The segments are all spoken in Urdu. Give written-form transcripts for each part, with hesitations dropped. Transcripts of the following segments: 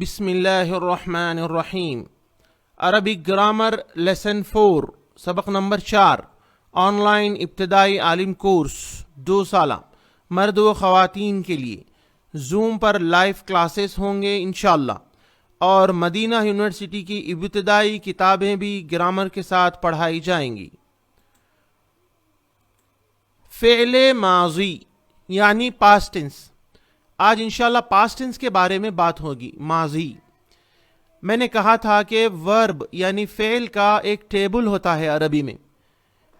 بسم اللہ الرحمن الرحیم۔ عربک گرامر لیسن 4 سبق نمبر 4 آن لائن ابتدائی عالم کورس 2 سالہ مرد و خواتین کے لیے زوم پر لائیو کلاسز ہوں گے انشاءاللہ، اور مدینہ یونیورسٹی کی ابتدائی کتابیں بھی گرامر کے ساتھ پڑھائی جائیں گی۔ فعل ماضی یعنی پاسٹ ٹینس، آج انشاءاللہ پاسٹ ٹینس کے بارے میں بات ہوگی۔ ماضی، میں نے کہا تھا کہ ورب یعنی فعل کا ایک ٹیبل ہوتا ہے عربی میں،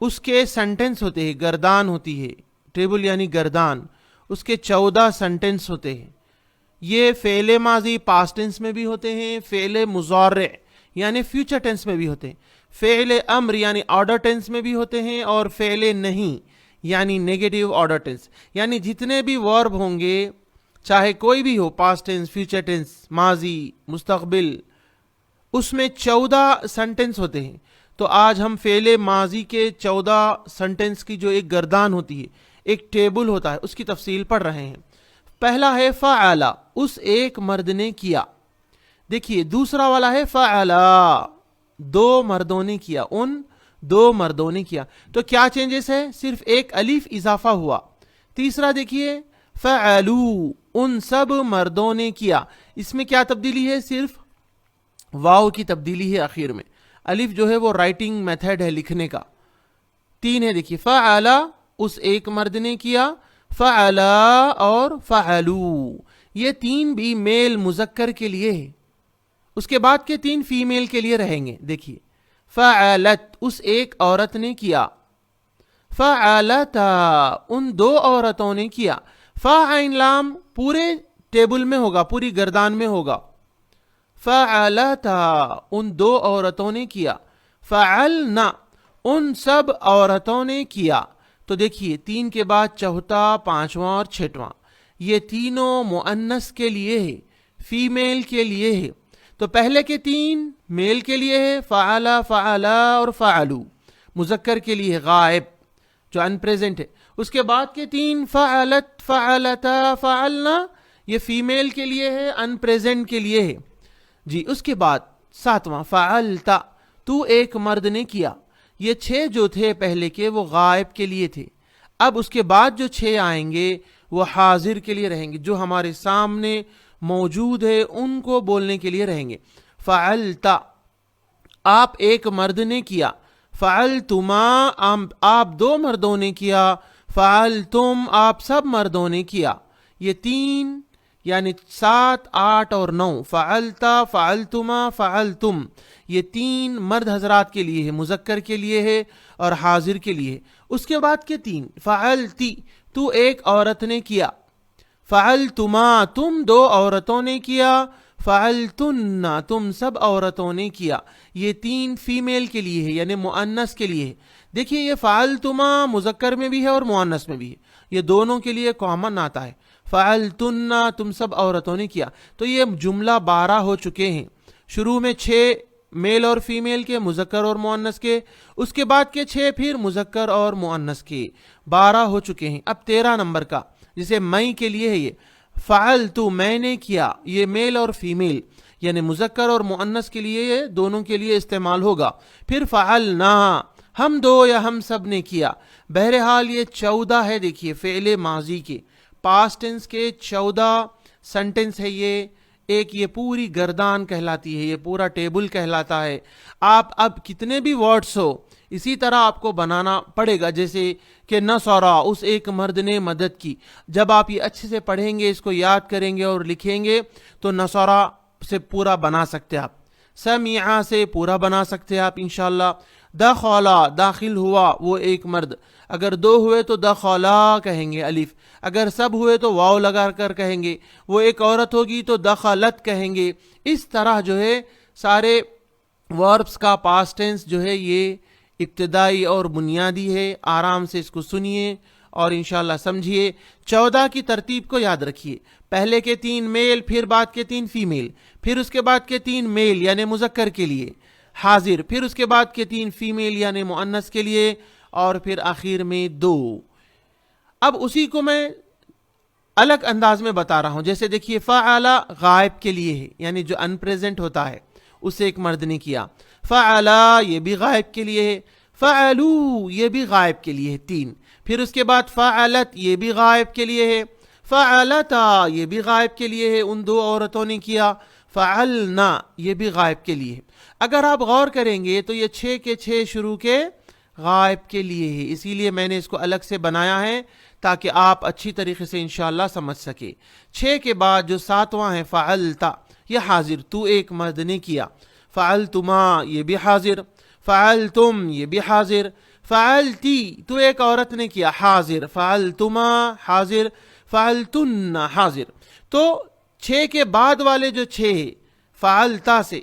اس کے سنٹنس ہوتے ہیں، گردان ہوتی ہے، ٹیبل یعنی گردان، اس کے 14 سنٹنس ہوتے ہیں۔ یہ فعل ماضی پاسٹ ٹینس میں بھی ہوتے ہیں، فعل مضارع یعنی فیوچر ٹینس میں بھی ہوتے ہیں، فعل امر یعنی آرڈر ٹینس میں بھی ہوتے ہیں، اور فعل نہیں یعنی نیگیٹو آرڈر ٹینس، یعنی جتنے بھی ورب ہوں گے چاہے کوئی بھی ہو، پاسٹ ٹینس، فیوچر ٹینس، ماضی، مستقبل، اس میں 14 سنٹنس ہوتے ہیں۔ تو آج ہم فعل ماضی کے 14 سنٹنس کی جو ایک گردان ہوتی ہے، ایک ٹیبل ہوتا ہے، اس کی تفصیل پڑھ رہے ہیں۔ پہلا ہے فعل، اس ایک مرد نے کیا۔ دیکھیے دوسرا والا ہے فعل، 2 مردوں نے کیا، ان 2 مردوں نے کیا۔ تو کیا چینجز ہے؟ صرف ایک الف اضافہ ہوا۔ تیسرا دیکھیے فعلوا، ان سب مردوں نے کیا، اس میں کیا تبدیلی ہے؟ صرف واو کی تبدیلی ہے آخر میں، الف جو ہے وہ رائٹنگ میتھڈ ہے لکھنے کا۔ 3 ہے، دیکھیے فعل اس ایک مرد نے کیا، فعلا اور فعلوا، یہ 3 بھی میل مذکر کے لیے ہے، اس کے بعد کے 3 فیمیل کے لیے رہیں گے۔ دیکھیے فعلت اس ایک عورت نے کیا، فعلتا ان 2 عورتوں نے کیا۔ فا عین لام پورے ٹیبل میں ہوگا، پوری گردان میں ہوگا۔ فعلتا ان 2 عورتوں نے کیا، فعلنا ان سب عورتوں نے کیا۔ تو دیکھیے 3 کے بعد چوتھا، 5واں اور 6واں، یہ تینوں مؤنث کے لیے ہے، فیمیل کے لیے ہے۔ تو پہلے کے 3 میل کے لیے ہے، فعلا، فعلا اور فعلو، مذکر کے لیے غائب جو ان پریزنٹ ہے۔ اس کے بعد کے 3 فعلت، فعلتا، فعلنا، یہ فیمیل کے لیے ہے، ان پریزنٹ کے لیے ہے جی۔ اس کے بعد 7واں فعلتا، تو ایک مرد نے کیا۔ یہ 6 جو تھے پہلے کے وہ غائب کے لیے تھے، اب اس کے بعد جو 6 آئیں گے وہ حاضر کے لیے رہیں گے، جو ہمارے سامنے موجود ہے ان کو بولنے کے لیے رہیں گے۔ فعلتا آپ ایک مرد نے کیا، فعلتما آپ 2 مردوں نے کیا، فعلتم آپ سب مردوں نے کیا۔ یہ 3 یعنی 7، 8 اور 9، فعلتا، فعلتما، فعلتم، یہ 3 مرد حضرات کے لیے ہے، مذکر کے لیے ہے اور حاضر کے لیے ہے۔ اس کے بعد کے 3 فعلتی، تو ایک عورت نے کیا، فعلتما تم 2 عورتوں نے کیا، فعلتن تم سب عورتوں نے کیا۔ یہ 3 فیمیل کے لیے ہے یعنی مؤنث کے لیے ہے۔ دیکھیے یہ فعلتما مذکر میں بھی ہے اور مؤنث میں بھی ہے، یہ دونوں کے لیے کامن آتا ہے۔ فعلتن تم سب عورتوں نے کیا۔ تو یہ جملہ 12 ہو چکے ہیں، شروع میں 6 میل اور فیمیل کے، مذکر اور مؤنث کے، اس کے بعد کے 6 پھر مذکر اور مؤنث کے، 12 ہو چکے ہیں۔ اب 13 نمبر کا جسے میں کے لیے ہے، یہ فعلتو میں نے کیا، یہ میل اور فیمیل یعنی مذکر اور مؤنث کے لیے، یہ دونوں کے لیے استعمال ہوگا۔ پھر فعلنا ہم 2 یا ہم سب نے کیا۔ بہرحال یہ 14 ہے، دیکھیے فعل ماضی کے پاسٹ ٹینس کے 14 سنٹنس ہے۔ یہ پوری گردان کہلاتی ہے، یہ پورا ٹیبل کہلاتا ہے۔ آپ اب کتنے بھی ورڈز ہو اسی طرح آپ کو بنانا پڑے گا، جیسے کہ نصرا اس ایک مرد نے مدد کی۔ جب آپ یہ اچھے سے پڑھیں گے، اس کو یاد کریں گے اور لکھیں گے تو نصرا سے پورا بنا سکتے آپ، سمعا سے پورا بنا سکتے آپ انشاءاللہ۔ دخلا داخل ہوا وہ ایک مرد، اگر 2 ہوئے تو دخلا کہیں گے الف، اگر سب ہوئے تو واو لگا کر کہیں گے، وہ ایک عورت ہوگی تو دخلت کہیں گے۔ اس طرح جو ہے سارے وربس کا پاسٹ ٹینس جو ہے یہ ابتدائی اور بنیادی ہے۔ آرام سے اس کو سنیے اور انشاءاللہ سمجھیے۔ 14 کی ترتیب کو یاد رکھیے، پہلے کے 3 میل، پھر بعد کے 3 فیمیل، پھر اس کے بعد کے 3 میل یعنی مذکر کے لیے حاضر، پھر اس کے بعد کے 3 فیمیل یعنی مؤنث کے لیے، اور پھر آخر میں 2۔ اب اسی کو میں الگ انداز میں بتا رہا ہوں. جیسے دیکھیے فعل غائب کے لیے ہے، یعنی جو ان پریزنٹ ہوتا ہے اسے ایک مرد نے کیا. فعل یہ بھی غائب کے لیے ہے. فعلوا یہ بھی غائب کے لیے ہے 3. پھر اس کے بعد فعلت یہ بھی غائب کے لیے ہے. فعلتا یہ بھی غائب کے لیے ہے، ان 2 عورتوں نے کیا. فعلنا یہ بھی غائب کے لیے ہے. اگر آپ غور کریں گے تو یہ 6 کے 6 شروع کے غائب کے لیے ہے، اسی لیے میں نے اس کو الگ سے بنایا ہے تاکہ آپ اچھی طریقے سے انشاءاللہ سمجھ سکے. 6 کے بعد جو 7واں ہے فعلتا یہ حاضر، تو ایک مرد نے کیا. فعلتما یہ بھی حاضر. فعلتم یہ بھی حاضر. فعلتی تو ایک عورت نے کیا، حاضر. فعلتما حاضر. فعلتن حاضر. تو 6 کے بعد والے جو 6 ہے فعلتا سے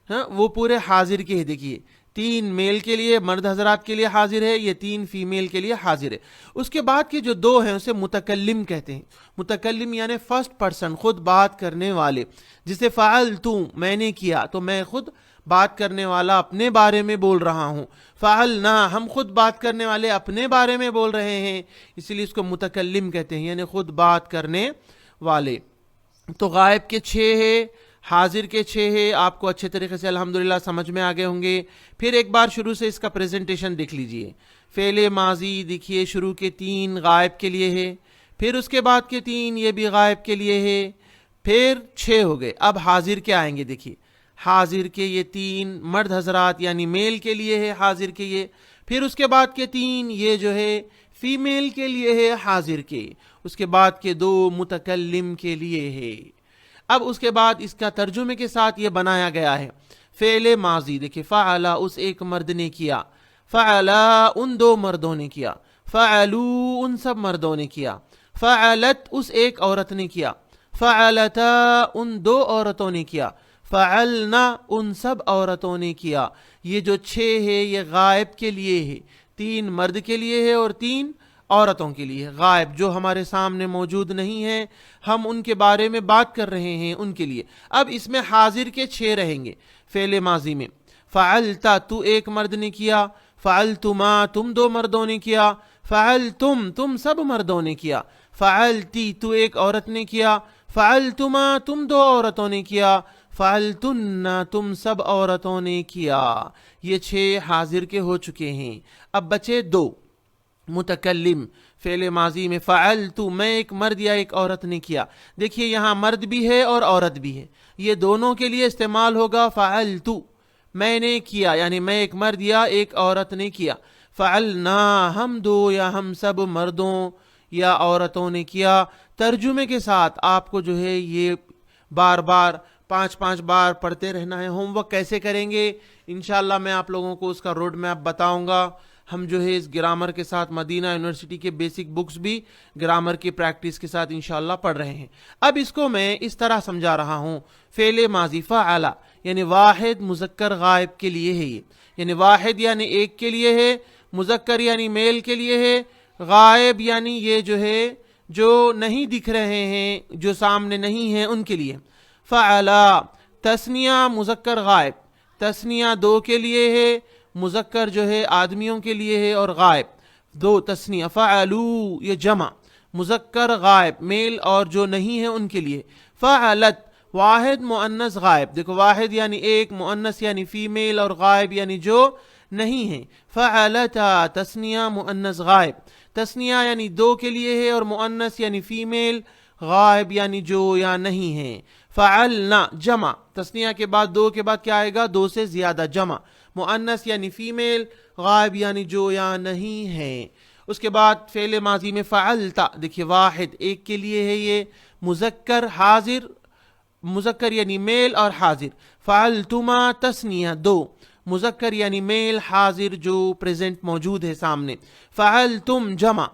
وہ پورے حاضر کے ہیں. دیکھیے 3 میل کے لیے مرد حضرات کے لیے حاضر ہے، یہ 3 فیمیل کے لیے حاضر ہے. اس کے بعد کے جو 2 ہیں اسے متکلم کہتے ہیں. متکلم یعنی فرسٹ پرسن، خود بات کرنے والے. جسے فعلتو میں نے کیا تو میں خود بات کرنے والا اپنے بارے میں بول رہا ہوں. فعلنا ہم خود بات کرنے والے اپنے بارے میں بول رہے ہیں، اسی لیے اس کو متکلم کہتے ہیں، یعنی خود بات کرنے والے. تو غائب کے 6 ہے، حاضر کے 6 ہے. آپ کو اچھے طریقے سے الحمدللہ سمجھ میں آگے ہوں گے. پھر ایک بار شروع سے اس کا پریزنٹیشن دیکھ لیجئے. فعل ماضی دیکھیے شروع کے 3 غائب کے لیے ہے، پھر اس کے بعد کے 3 یہ بھی غائب کے لیے ہے، پھر 6 ہو گئے. اب حاضر کے آئیں گے. دیکھیے حاضر کے یہ 3 مرد حضرات یعنی میل کے لیے ہے حاضر کے یہ. پھر اس کے بعد کے 3 یہ جو ہے فیمیل کے لیے ہے حاضر کے. اس کے بعد کے 2 متکلم کے لیے ہے. اب اس کے بعد اس کا ترجمے کے ساتھ یہ بنایا گیا ہے. فعل ماضی دیکھیں فعلا اس ایک مرد نے کیا. فعلا ان 2 مردوں نے کیا. فعلو ان سب مردوں نے کیا. فعلت اس ایک عورت نے کیا. فعلتا ان 2 عورتوں نے کیا. فعلنا ان سب عورتوں نے کیا. یہ جو 6 ہے یہ غائب کے لیے ہے، 3 مرد کے لیے ہے اور 3 عورتوں کے لیے. غائب جو ہمارے سامنے موجود نہیں ہے، ہم ان کے بارے میں بات کر رہے ہیں ان کے لیے. اب اس میں حاضر کے 6 رہیں گے. فعل ماضی میں فعلتا تو ایک مرد نے کیا. فعلتما تم 2 مردوں نے کیا. فعلتم تم سب مردوں نے کیا. فعلتی تو ایک عورت نے کیا. فعلتما تم 2 عورتوں نے کیا. فعلتن تم سب عورتوں نے کیا. یہ 6 حاضر کے ہو چکے ہیں. اب بچے 2 متکلم. فعل ماضی میں فعلتو میں ایک مرد یا ایک عورت نے کیا. دیکھیے یہاں مرد بھی ہے اور عورت بھی ہے، یہ دونوں کے لیے استعمال ہوگا. فعلتو میں نے کیا یعنی میں ایک مرد یا ایک عورت نے کیا. فعلنا ہم 2 یا ہم سب مردوں یا عورتوں نے کیا. ترجمے کے ساتھ آپ کو جو ہے یہ بار بار 5 بار پڑھتے رہنا ہے. ہوم ورک کیسے کریں گے انشاءاللہ میں آپ لوگوں کو اس کا روڈ میپ بتاؤں گا. ہم جو ہے اس گرامر کے ساتھ مدینہ یونیورسٹی کے بیسک بکس بھی گرامر کی پریکٹس کے ساتھ انشاءاللہ پڑھ رہے ہیں. اب اس کو میں اس طرح سمجھا رہا ہوں. فعل ماضی فعلا یعنی واحد مذکر غائب کے لیے ہے، یہ یعنی واحد یعنی ایک کے لیے ہے، مذکر یعنی میل کے لیے ہے، غائب یعنی یہ جو ہے جو نہیں دکھ رہے ہیں، جو سامنے نہیں ہیں ان کے لیے. فعلا تثنیہ مذکر غائب، تثنیہ 2 کے لیے ہے، مذکر جو ہے آدمیوں کے لیے ہے اور غائب 2 تثنیہ. فعلو یہ جمع مذکر غائب میل اور جو نہیں ہے ان کے لیے. فعلت واحد مؤنث غائب، دیکھو واحد یعنی ایک، مؤنث یعنی فیمیل اور غائب یعنی جو نہیں ہے. فعلتا تثنیہ مؤنث غائب، تثنیہ یعنی 2 کے لیے ہے اور مؤنث یعنی فیمیل، غائب یعنی جو یا نہیں ہے. فعلنا جمع، تثنیہ کے بعد 2 کے بعد کیا آئے گا؟ 2 سے زیادہ جمع، مؤنث یعنی فیمیل، غائب یعنی جو یا نہیں ہے. اس کے بعد فعل ماضی میں فعلتا دیکھیے واحد ایک کے لیے ہے، یہ مذکر حاضر، مذکر یعنی میل اور حاضر. فعلتما تثنیہ 2 مذکر یعنی میل حاضر جو پریزنٹ موجود ہے سامنے. فعلتم جمع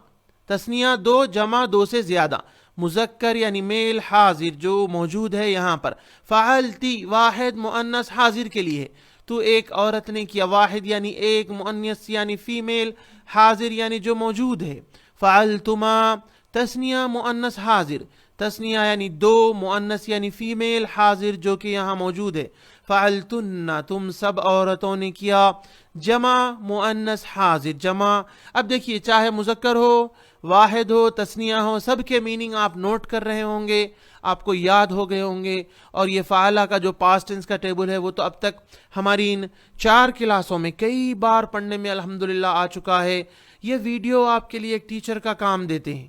تثنیہ 2 جمع 2 سے زیادہ، مذکر یعنی میل حاضر جو موجود ہے یہاں پر. فعلتی واحد مؤنث حاضر کے لیے، تو ایک عورت نے کیا، واحد یعنی ایک، مؤنث یعنی فیمیل، حاضر یعنی جو موجود ہے. فعلتما تثنیہ مؤنث حاضر، تثنیہ یعنی 2 مؤنث یعنی فیمیل حاضر جو کہ یہاں موجود ہے. فعلتن تم سب عورتوں نے کیا، جمع مؤنث حاضر جمع. اب دیکھیے چاہے مذکر ہو، واحد ہو تثنیہ ہو، سب کے میننگ آپ نوٹ کر رہے ہوں گے، آپ کو یاد ہو گئے ہوں گے. اور یہ فعلہ کا جو پاسٹ ٹینس کا ٹیبل ہے وہ تو اب تک ہماری ان 4 کلاسوں میں کئی بار پڑھنے میں الحمدللہ آ چکا ہے. یہ ویڈیو آپ کے لیے ایک ٹیچر کا کام دیتے ہیں.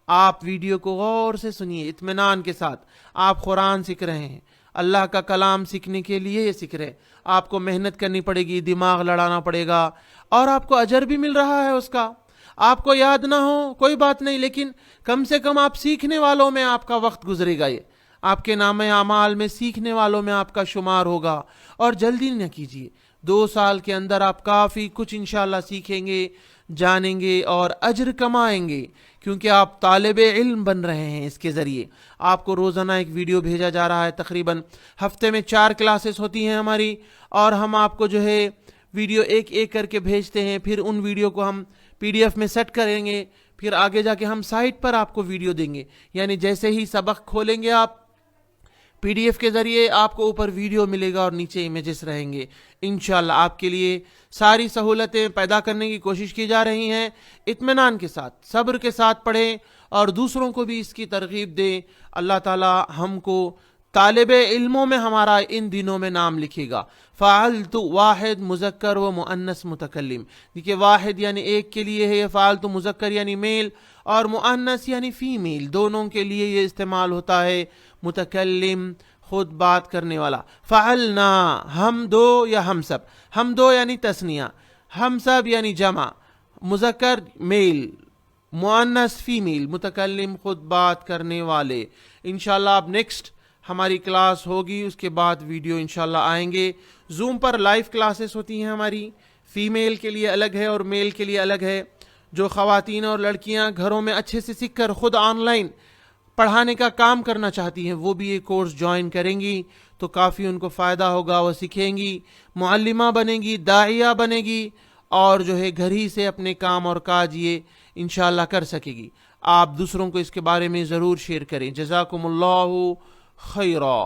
آپ ویڈیو کو غور سے سنیے، اطمینان کے ساتھ. آپ قرآن سیکھ رہے ہیں، اللہ کا کلام سیکھنے کے لیے یہ سیکھ رہے. آپ کو محنت کرنی پڑے گی، دماغ لڑانا پڑے گا، اور آپ کو اجر بھی مل رہا ہے اس کا. آپ کو یاد نہ ہو کوئی بات نہیں، لیکن کم سے کم آپ سیکھنے والوں میں آپ کا وقت گزرے گا. یہ آپ کے نام اعمال میں سیکھنے والوں میں آپ کا شمار ہوگا. اور جلدی نہ کیجیے، 2 سال کے اندر آپ کافی کچھ انشاءاللہ سیکھیں گے، جانیں گے اور اجر کمائیں گے، کیونکہ آپ طالب علم بن رہے ہیں. اس کے ذریعے آپ کو روزانہ ایک ویڈیو بھیجا جا رہا ہے. تقریباً ہفتے میں 4 کلاسز ہوتی ہیں ہماری، اور ہم آپ کو جو ہے ویڈیو ایک ایک کر کے بھیجتے ہیں. پھر ان ویڈیو کو ہم PDF میں سیٹ کریں گے، پھر آگے جا کے ہم سائٹ پر آپ کو ویڈیو دیں گے. یعنی جیسے ہی سبق کھولیں گے آپ PDF کے ذریعے، آپ کو اوپر ویڈیو ملے گا اور نیچے امیجز رہیں گے. انشاءاللہ آپ کے لیے ساری سہولتیں پیدا کرنے کی کوشش کی جا رہی ہیں. اطمینان کے ساتھ، صبر کے ساتھ پڑھیں اور دوسروں کو بھی اس کی ترغیب دیں. اللہ تعالی ہم کو طالب علموں میں ہمارا ان دنوں میں نام لکھے گا. فعلت واحد مذکر و مؤنث متکلم. دیکھیے واحد یعنی ایک کے لیے ہے، فعلت مذکر یعنی میل، اور مؤنث یعنی فیمیل، دونوں کے لیے یہ استعمال ہوتا ہے. متکلم خود بات کرنے والا. فعلنا ہم دو یا ہم سب، ہم دو یعنی تثنیہ، ہم سب یعنی جمع، مذکر میل، مؤنث فیمیل، متکلم خود بات کرنے والے. انشاءاللہ اب نیکسٹ ہماری کلاس ہوگی، اس کے بعد ویڈیو انشاءاللہ آئیں گے. زوم پر لائیو کلاسز ہوتی ہیں ہماری، فیمیل کے لیے الگ ہے اور میل کے لیے الگ ہے. جو خواتین اور لڑکیاں گھروں میں اچھے سے سیکھ کر خود آن لائن پڑھانے کا کام کرنا چاہتی ہیں، وہ بھی یہ کورس جوائن کریں گی تو کافی ان کو فائدہ ہوگا. وہ سیکھیں گی، معلمہ بنے گی، داعیہ بنے گی، اور جو ہے گھر ہی سے اپنے کام اور کاج یہ انشاءاللہ کر سکے گی. آپ دوسروں کو اس کے بارے میں ضرور شیئر کریں. جزاکم اللہ خیرا.